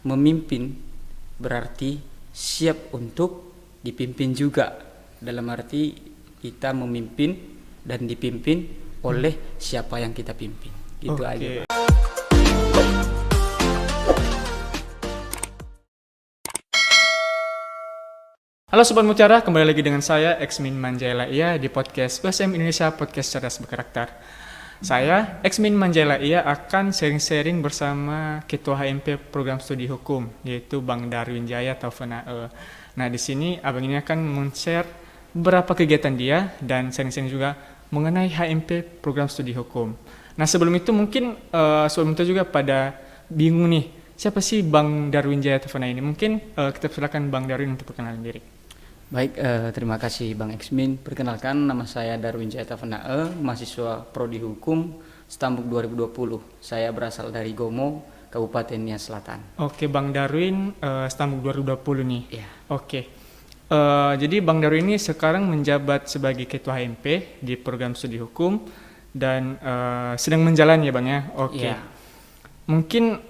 memimpin berarti siap untuk dipimpin juga. Dalam arti kita memimpin dan dipimpin oleh siapa yang kita pimpin. Gitu aja. Halo Sobat Mutiara, kembali lagi dengan saya, Eksmin Manjaila Iya di podcast USM Indonesia Podcast Cerdas Berkarakter. Saya, Eksmin Manjaila Iya, akan sharing-sharing bersama Ketua HMP Program Studi Hukum, yaitu Bang Darwin Jaya atau FNAE. Nah, di sini Abang ini akan men-share beberapa kegiatan dia dan sharing-sharing juga mengenai HMP Program Studi Hukum. Nah, sebelum itu mungkin Sobat Mutiara juga pada bingung nih, siapa sih Bang Darwin Jaya atau FNAE ini? Mungkin kita silakan Bang Darwin untuk perkenalan diri. Baik, terima kasih Bang Eksmin. Perkenalkan, nama saya Darwin Jaya FNAE, mahasiswa Prodi Hukum Stambuk 2020. Saya berasal dari Gomo, Kabupaten Nias Selatan. Oke, Bang Darwin, Stambuk 2020 nih. Iya. Oke. Jadi Bang Darwin ini sekarang menjabat sebagai Ketua HMP di program studi hukum dan sedang menjalani ya Bang ya. Oke. Iya. Mungkin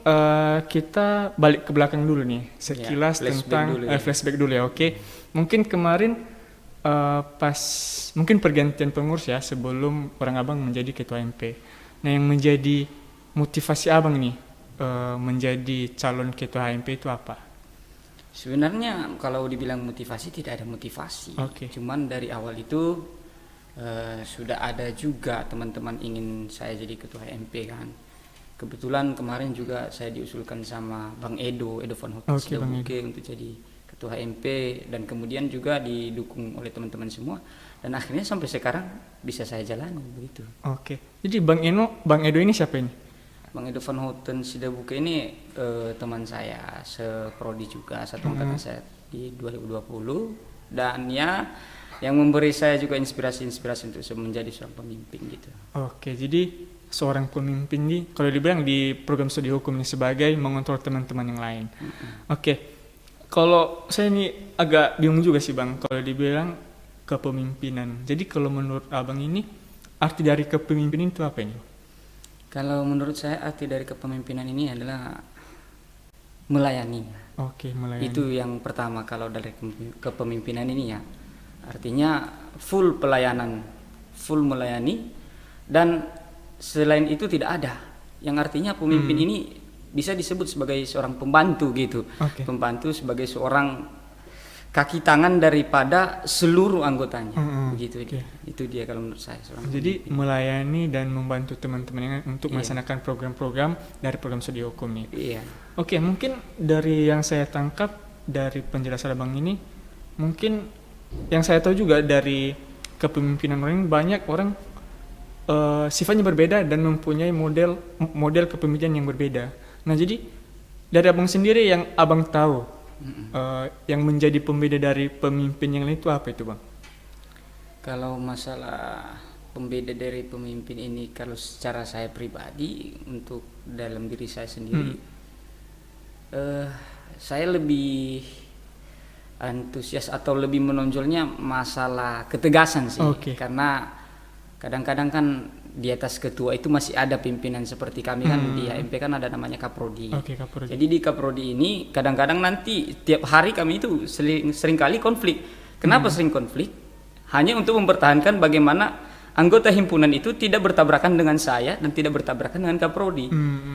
kita balik ke belakang dulu nih, sekilas tentang flashback dulu ya. Oke. Mungkin kemarin pas mungkin pergantian pengurus ya sebelum orang Abang menjadi Ketua HMP. Nah, yang menjadi motivasi Abang nih menjadi calon Ketua HMP itu apa? Sebenarnya kalau dibilang motivasi, tidak ada motivasi. Cuman dari awal itu sudah ada juga teman-teman ingin saya jadi Ketua HMP kan. Kebetulan kemarin juga saya diusulkan sama Bang Edo von Hotel untuk jadi Ketua HMP, dan kemudian juga didukung oleh teman-teman semua, dan akhirnya sampai sekarang bisa saya jalani begitu. Oke. Jadi Bang Edo ini siapa ini? Bang Edo von Houten Sidabuke ini teman saya seprodi juga, satu angkatan saya di 2020, dan ya yang memberi saya juga inspirasi untuk menjadi seorang pemimpin gitu. Oke, jadi seorang pemimpin nih kalau dibilang di program studi hukum ini sebagai mengontrol teman-teman yang lain. Oke. Kalau saya ini agak bingung juga sih Bang kalau dibilang kepemimpinan. Jadi kalau menurut Abang ini arti dari kepemimpinan itu apa ini? Kalau menurut saya arti dari kepemimpinan ini adalah melayani. Oke, melayani. Itu yang pertama kalau dari kepemimpinan ini ya. Artinya full pelayanan, full melayani, dan selain itu tidak ada. Yang artinya pemimpin ini bisa disebut sebagai seorang pembantu gitu. Pembantu sebagai seorang kaki tangan daripada seluruh anggotanya. Begitu. Itu dia kalau menurut saya. Jadi pemimpin melayani dan membantu teman-teman untuk melaksanakan program-program dari program studi hukum nih. Iya. Oke, mungkin dari yang saya tangkap dari penjelasan Abang ini, mungkin yang saya tahu juga dari kepemimpinan orang, banyak orang sifatnya berbeda dan mempunyai model kepemimpinan yang berbeda. Nah, jadi dari Abang sendiri yang Abang tahu yang menjadi pembeda dari pemimpin yang lain itu apa itu Bang? Kalau masalah pembeda dari pemimpin ini, kalau secara saya pribadi untuk dalam diri saya sendiri, saya lebih antusias atau lebih menonjolnya masalah ketegasan sih. Karena kadang-kadang kan di atas ketua itu masih ada pimpinan seperti kami kan di HMP kan ada namanya Kaprodi. Kaprodi. Jadi di Kaprodi ini kadang-kadang nanti tiap hari kami itu sering kali konflik. Kenapa sering konflik? Hanya untuk mempertahankan bagaimana anggota himpunan itu tidak bertabrakan dengan saya dan tidak bertabrakan dengan Kaprodi.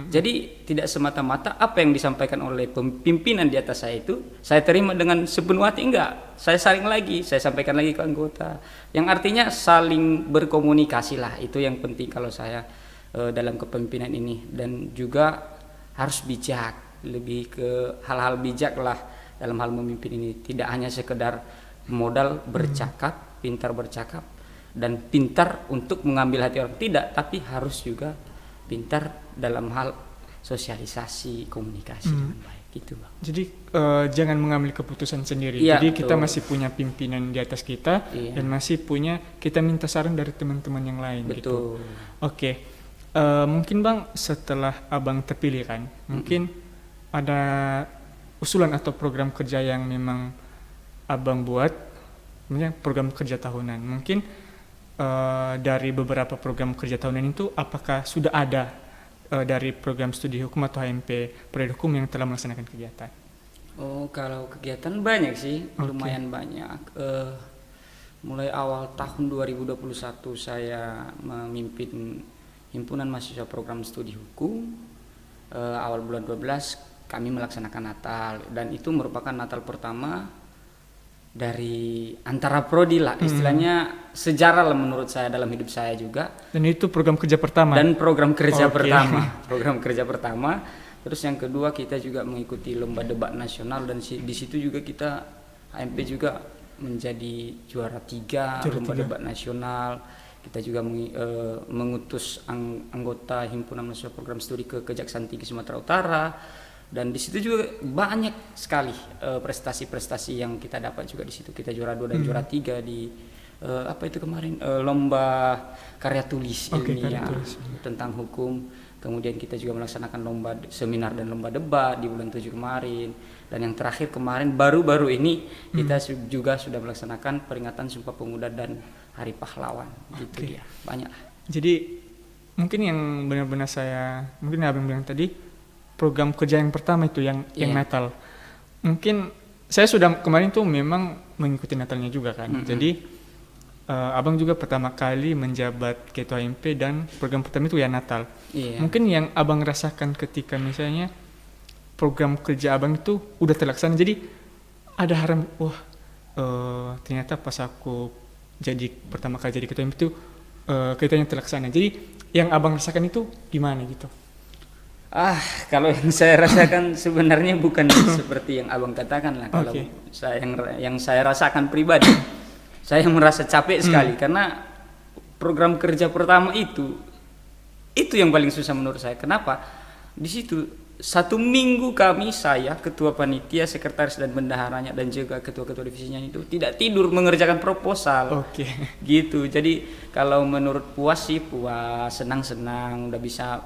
Jadi tidak semata-mata apa yang disampaikan oleh pimpinan di atas saya itu saya terima dengan sepenuh hati, enggak. Saya saring lagi, saya sampaikan lagi ke anggota. Yang artinya saling berkomunikasi lah, itu yang penting kalau saya dalam kepemimpinan ini. Dan juga harus bijak, lebih ke hal-hal bijak lah dalam hal memimpin ini. Tidak hanya sekedar modal bercakap, pintar bercakap, dan pintar untuk mengambil hati orang, tidak, tapi harus juga pintar dalam hal sosialisasi, komunikasi dengan baik gitu Bang. Jadi jangan mengambil keputusan sendiri. Jadi kita masih punya pimpinan di atas kita dan masih punya, kita minta saran dari teman-teman yang lain. Gitu. Oke. Mungkin Bang setelah Abang terpilih kan, mungkin ada usulan atau program kerja yang memang Abang buat, program kerja tahunan. Mungkin dari beberapa program kerja tahunan itu apakah sudah ada dari program studi hukum atau HMP Prodi Hukum yang telah melaksanakan kegiatan? Oh, kalau kegiatan banyak sih, Oke. lumayan banyak. Mulai awal tahun 2021 saya memimpin himpunan mahasiswa program studi hukum. Awal bulan 12 kami melaksanakan Natal, dan itu merupakan Natal pertama dari antara prodi lah, istilahnya sejarah lah menurut saya dalam hidup saya juga. Dan itu program kerja pertama? Dan program kerja Oke. program kerja pertama. Terus yang kedua kita juga mengikuti lomba debat nasional, dan di situ juga kita HMP juga menjadi juara 3 lomba debat nasional. Kita juga mengutus anggota himpunan mahasiswa program studi ke Kejaksaan Tinggi Sumatera Utara, dan di situ juga banyak sekali prestasi-prestasi yang kita dapat juga di situ. Kita juara 2 dan juara 3 di apa itu kemarin lomba karya tulis ilmiah tentang hukum. Kemudian kita juga melaksanakan lomba seminar dan lomba debat di bulan 7 kemarin. Dan yang terakhir kemarin baru-baru ini kita juga sudah melaksanakan peringatan Sumpah Pemuda dan Hari Pahlawan. Gitu dia. Banyak. Jadi mungkin yang benar-benar mungkin abang bilang tadi, program kerja yang pertama itu yang Natal. Mungkin saya sudah kemarin tuh memang mengikuti Natalnya juga kan. Jadi abang juga pertama kali menjabat ketua HMP dan program pertama itu ya Natal. Mungkin yang abang rasakan ketika misalnya program kerja abang itu udah terlaksana, jadi ada harapan, ternyata pas aku jadi pertama kali jadi ketua HMP itu kegiatannya terlaksana. Jadi yang abang rasakan itu gimana gitu? Kalau yang saya rasakan sebenarnya bukan seperti yang abang katakan lah. Kalau yang saya rasakan pribadi, saya merasa capek sekali karena program kerja pertama itu yang paling susah menurut saya. Kenapa? Di situ 1 minggu saya, ketua panitia, sekretaris dan bendaharanya, dan juga ketua-ketua divisinya itu tidak tidur mengerjakan proposal. Gitu. Jadi kalau menurut puas, senang-senang udah bisa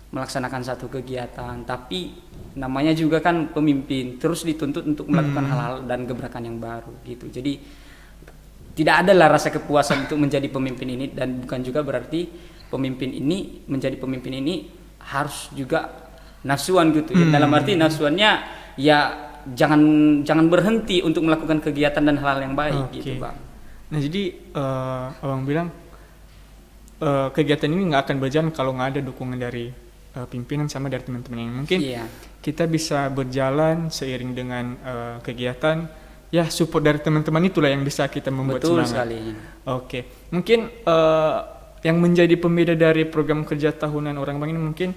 melaksanakan satu kegiatan. Tapi namanya juga kan pemimpin, terus dituntut untuk melakukan hal-hal dan gebrakan yang baru gitu. Jadi tidak adalah rasa kepuasan untuk menjadi pemimpin ini, dan bukan juga berarti menjadi pemimpin ini harus juga nafsuan gitu ya. Dalam arti nafsuannya ya jangan berhenti untuk melakukan kegiatan dan hal-hal yang baik gitu, Bang. Nah, jadi abang bilang kegiatan ini nggak akan berjalan kalau nggak ada dukungan dari pimpinan sama dari teman-teman yang mungkin kita bisa berjalan seiring dengan kegiatan. Ya, support dari teman-teman itulah yang bisa kita membuat semangat. Betul sekali. Mungkin yang menjadi pembeda dari program kerja tahunan orang Bang ini mungkin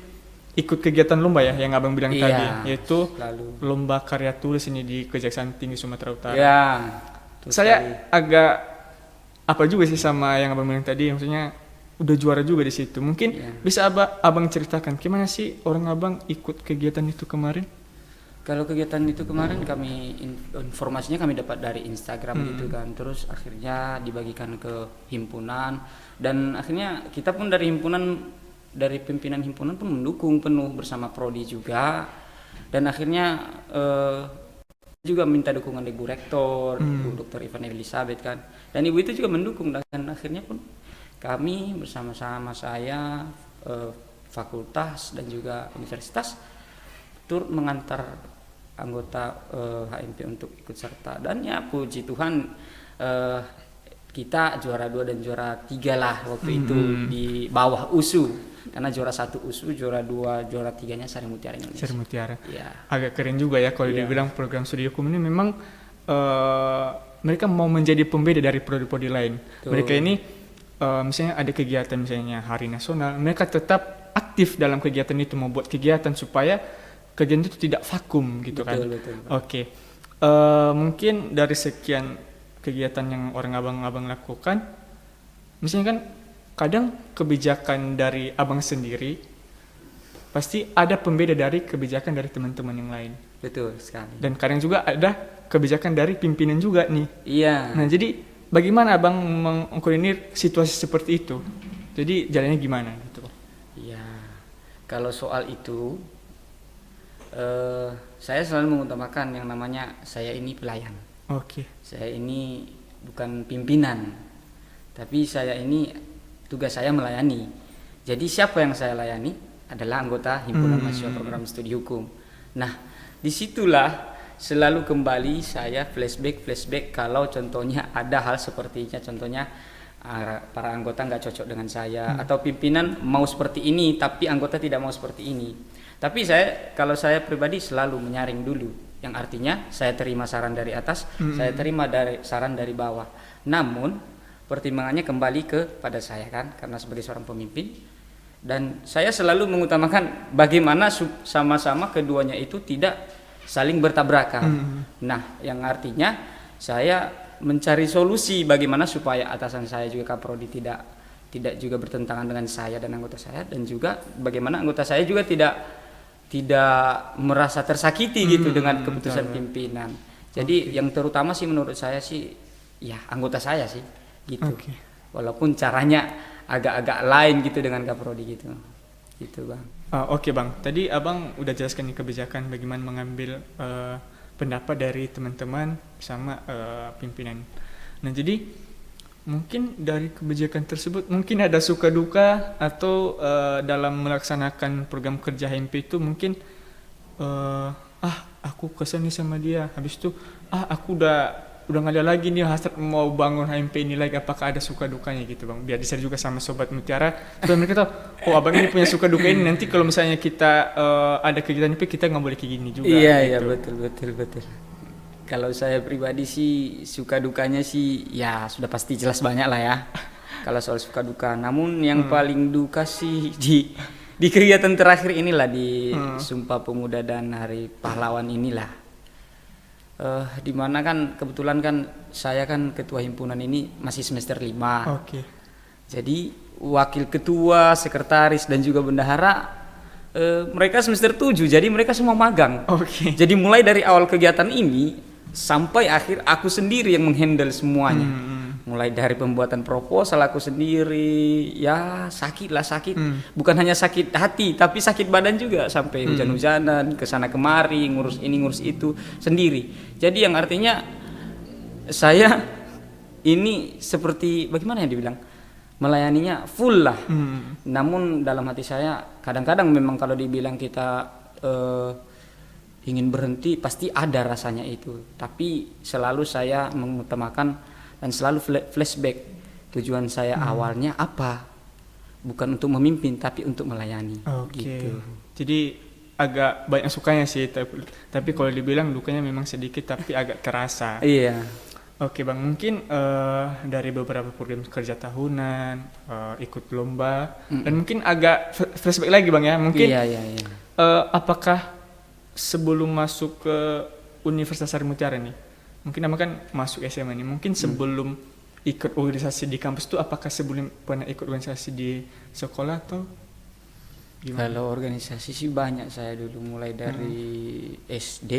ikut kegiatan lomba ya, yang abang bilang tadi, yaitu lomba karya tulis ini di Kejaksaan Tinggi Sumatera Utara. Saya agak apa juga sih sama yang abang bilang tadi, maksudnya udah juara juga di situ. Mungkin bisa abang ceritakan gimana sih orang abang ikut kegiatan itu kemarin? Kalau kegiatan itu kemarin informasinya kami dapat dari Instagram gitu kan, terus akhirnya dibagikan ke himpunan, dan akhirnya kita pun dari pimpinan himpunan pun mendukung penuh bersama prodi juga, dan akhirnya juga minta dukungan Ibu Rektor, Ibu Dr. Ivan Elizabeth kan, dan Ibu itu juga mendukung, dan akhirnya pun kami bersama-sama saya fakultas dan juga universitas turut mengantar anggota HMP untuk ikut serta, dan ya puji Tuhan kita juara 2 dan juara 3 lah waktu itu di bawah USU, karena juara 1 USU, juara 2, juara 3-nya Sari Mutiara Indonesia. Sari Mutiara. Agak keren juga ya kalau dibilang program studi hukum ini memang mereka mau menjadi pembeda dari prodi-prodi lain. Mereka ini misalnya ada kegiatan misalnya Hari Nasional, mereka tetap aktif dalam kegiatan itu, membuat kegiatan supaya kegiatan itu tidak vakum gitu kan. Betul. Mungkin dari sekian kegiatan yang orang abang lakukan, misalnya kan kadang kebijakan dari abang sendiri pasti ada pembeda dari kebijakan dari teman-teman yang lain. Betul sekali. Dan kadang juga ada kebijakan dari pimpinan juga nih. Nah, jadi bagaimana abang mengkoordinir situasi seperti itu? Jadi jalannya gimana gitu? Kalau soal itu saya selalu mengutamakan yang namanya saya ini pelayan. Saya ini bukan pimpinan, tapi saya ini tugas saya melayani. Jadi siapa yang saya layani? adalah anggota himpunan mahasiswa program studi hukum. Nah, disitulah selalu kembali saya flashback kalau contohnya ada hal sepertinya, contohnya para anggota nggak cocok dengan saya atau pimpinan mau seperti ini tapi anggota tidak mau seperti ini. Tapi kalau saya pribadi selalu menyaring dulu, yang artinya saya terima saran dari atas, saya terima saran dari bawah. Namun pertimbangannya kembali kepada saya kan, karena sebagai seorang pemimpin, dan saya selalu mengutamakan bagaimana sama-sama keduanya itu tidak saling bertabrakan. Nah, yang artinya saya mencari solusi bagaimana supaya atasan saya juga Kaprodi tidak juga bertentangan dengan saya dan anggota saya, dan juga bagaimana anggota saya juga tidak merasa tersakiti gitu dengan keputusan pimpinan. Jadi yang terutama sih menurut saya sih ya anggota saya sih gitu. Walaupun caranya agak-agak lain gitu dengan Kaprodi gitu. Gitu, Bang. Oke, Bang. Tadi Abang udah jelaskan nih kebijakan bagaimana mengambil pendapat dari teman-teman sama pimpinan. Nah, jadi mungkin dari kebijakan tersebut mungkin ada suka duka atau dalam melaksanakan program kerja HMP itu mungkin aku kesel nih sama dia, habis itu aku udah nggak ada lagi nih hasrat mau bangun HMP ini lagi. Apakah ada suka dukanya gitu, Bang, biar di-share juga sama Sobat Mutiara supaya mereka tahu Abang ini punya suka duka ini, nanti kalau misalnya kita ada kegiatan HMP kita nggak boleh kayak gini juga. Iya betul. Kalau saya pribadi sih suka dukanya sih ya sudah pasti jelas banyak lah ya. Kalau soal suka duka, namun yang paling duka sih di kegiatan terakhir inilah, di Sumpah Pemuda dan Hari Pahlawan inilah. Dimana kan kebetulan kan saya kan ketua himpunan ini masih semester 5. Jadi wakil ketua, sekretaris dan juga bendahara mereka semester 7, jadi mereka semua magang. Jadi mulai dari awal kegiatan ini sampai akhir aku sendiri yang menghandle semuanya. Mulai dari pembuatan proposal aku sendiri, ya sakit. Bukan hanya sakit hati, tapi sakit badan juga, sampai hujan-hujanan, kesana kemari, ngurus ini ngurus itu sendiri. Jadi yang artinya saya ini seperti bagaimana ya dibilang, melayaninya full lah. Namun dalam hati saya kadang-kadang memang kalau dibilang kita ingin berhenti pasti ada rasanya itu. Tapi selalu saya mengutamakan dan selalu flashback tujuan saya awalnya apa, bukan untuk memimpin tapi untuk melayani. Gitu. Jadi agak banyak sukanya sih, tapi kalau dibilang dukanya memang sedikit tapi agak terasa. Iya. Oke, Bang, mungkin dari beberapa program kerja tahunan, ikut lomba, dan mungkin agak flashback lagi, Bang, ya. Mungkin apakah sebelum masuk ke Universitas Sari Mutiara nih, mungkin Abang kan masuk SMA nih, mungkin sebelum ikut organisasi di kampus itu apakah sebelum pernah ikut organisasi di sekolah atau gimana? Kalau organisasi sih banyak saya dulu, mulai dari SD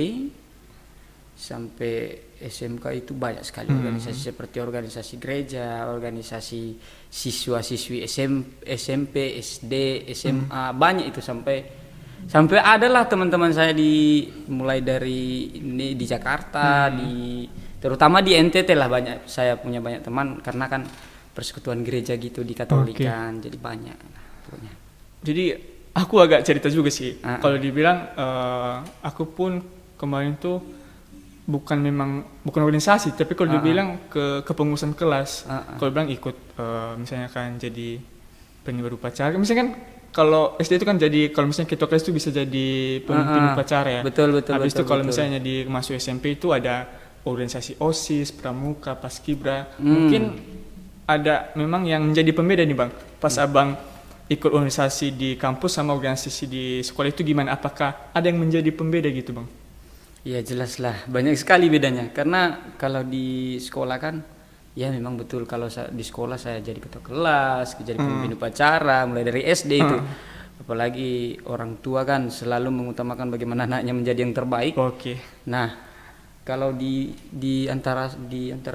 sampai SMK itu banyak sekali organisasi, seperti organisasi gereja, organisasi siswa-siswi SMP, SD, SMA, banyak itu sampai adalah teman-teman saya mulai dari ini di Jakarta, terutama di NTT lah banyak, saya punya banyak teman karena kan persekutuan gereja gitu di Katolikan, jadi banyak lah. Jadi aku agak cerita juga sih. Kalau dibilang aku pun kemarin tuh bukan organisasi, tapi kalau dibilang kepengurusan kelas. Kalau bilang ikut misalnya kan jadi penyebar upacara, misalnya kan kalau SD itu kan jadi, kalau misalnya ketua kelas itu bisa jadi pemimpin upacara ya. Betul. Habis itu kalau misalnya masuk SMP itu ada organisasi OSIS, Pramuka, Paskibra. Mungkin ada memang yang menjadi pembeda nih, Bang. Pas Abang ikut organisasi di kampus sama organisasi di sekolah itu gimana? Apakah ada yang menjadi pembeda gitu, Bang? Ya jelas lah, banyak sekali bedanya. Karena kalau di sekolah kan ya memang betul, kalau di sekolah saya jadi ketua kelas, jadi pemimpin upacara mulai dari SD itu. Apalagi orang tua kan selalu mengutamakan bagaimana anaknya menjadi yang terbaik. Nah, Kalau di antara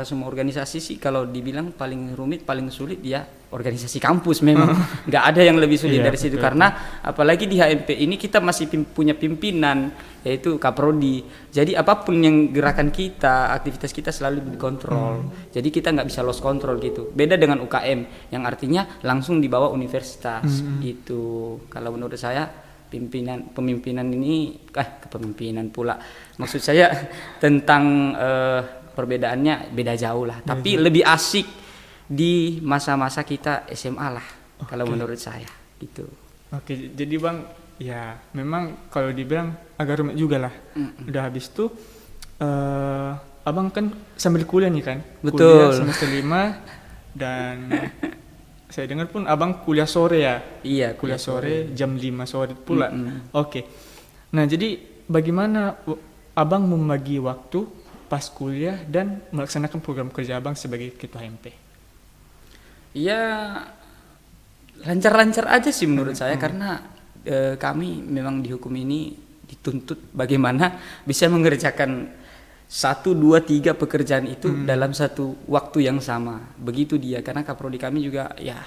semua organisasi sih, kalau dibilang paling rumit, paling sulit ya organisasi kampus memang. Nggak ada yang lebih sulit Iya, dari situ, betul. karena apalagi di HMP ini kita masih punya pimpinan, yaitu Kaprodi. Jadi apapun yang gerakan kita, aktivitas kita selalu dikontrol. Jadi kita nggak bisa lost control gitu. Beda dengan UKM yang artinya langsung dibawa universitas gitu. Kalau menurut saya pemimpinan ini kepemimpinan pula. Maksud saya tentang perbedaannya beda jauh lah. Tapi lebih asik di masa-masa kita SMA lah. Kalau menurut saya gitu. Oke, jadi Bang, ya memang kalau dibilang agak rumit juga lah. Udah habis tuh Abang kan sambil kuliah nih kan? Betul. Kuliah semester 5 dan saya dengar pun Abang kuliah sore ya? Iya, Kuliah sore jam 5 sore pula. Oke. Nah, jadi bagaimana Abang membagi waktu pas kuliah dan melaksanakan program kerja Abang sebagai ketua HMP? Iya, lancar-lancar aja sih menurut saya, karena kami memang di hukum ini dituntut bagaimana bisa mengerjakan 1, 2, 3 pekerjaan itu dalam satu waktu yang sama. Begitu dia, karena kaprodi kami juga ya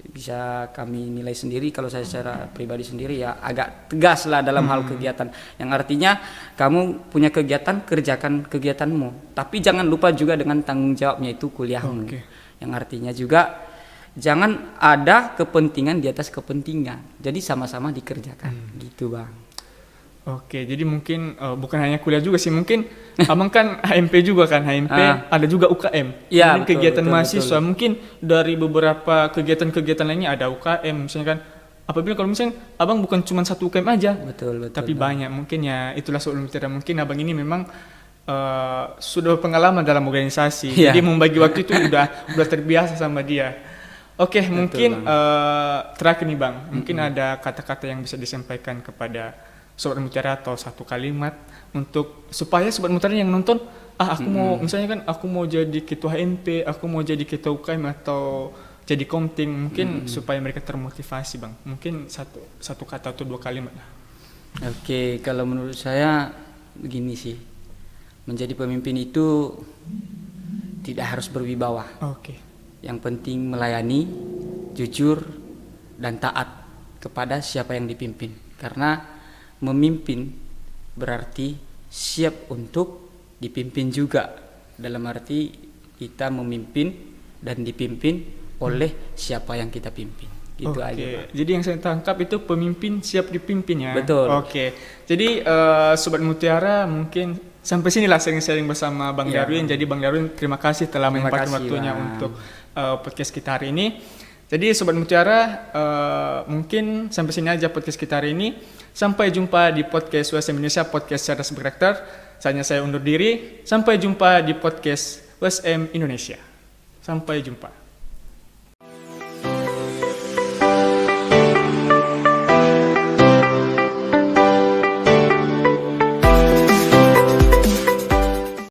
bisa kami nilai sendiri. Kalau saya secara pribadi sendiri ya agak tegas lah dalam hal kegiatan, yang artinya kamu punya kegiatan, kerjakan kegiatanmu, tapi jangan lupa juga dengan tanggung jawabnya, itu kuliahmu. Yang artinya juga jangan ada kepentingan di atas kepentingan, jadi sama-sama dikerjakan gitu Bang. Oke, jadi mungkin bukan hanya kuliah juga sih, mungkin Abang kan HMP juga kan, HMP ada juga UKM. Iya, Ini kegiatan betul, mahasiswa, mungkin dari beberapa kegiatan-kegiatan lainnya ada UKM, misalnya kan. Apabila kalau misalnya Abang bukan cuma satu UKM aja, Betul. tapi banyak, mungkin ya itulah soal mungkin Abang ini memang sudah pengalaman dalam organisasi, Iya. jadi membagi waktu itu udah terbiasa sama dia. Oke, mungkin terakhir nih Bang, mungkin ada kata-kata yang bisa disampaikan kepada Sobat Mutiara atau satu kalimat untuk supaya Sobat Mutiara yang nonton, aku mau misalnya kan aku mau jadi ketua HMP, aku mau jadi ketua UKM atau jadi komting, mungkin supaya mereka termotivasi Bang. Mungkin satu kata atau 2 kalimat lah. Oke, kalau menurut saya begini sih, menjadi pemimpin itu tidak harus berwibawa. Oke. Yang penting melayani, jujur, dan taat kepada siapa yang dipimpin. Karena memimpin berarti siap untuk dipimpin juga, dalam arti kita memimpin dan dipimpin oleh siapa yang kita pimpin. Gitu aja Pak. Jadi yang saya tangkap itu pemimpin siap dipimpin ya. Betul. Oke. Jadi Sobat Mutiara, mungkin sampai sinilah sharing-sharing bersama Bang Darwin. Jadi Bang Darwin, terima kasih telah menyempatkan waktunya Bang. untuk podcast kita hari ini. Jadi Sobat Mutiara, mungkin sampai sini aja podcast kita hari ini. Sampai jumpa di podcast USM Indonesia, podcast cerdas berkarakter. Saya undur diri. Sampai jumpa di podcast USM Indonesia. Sampai jumpa.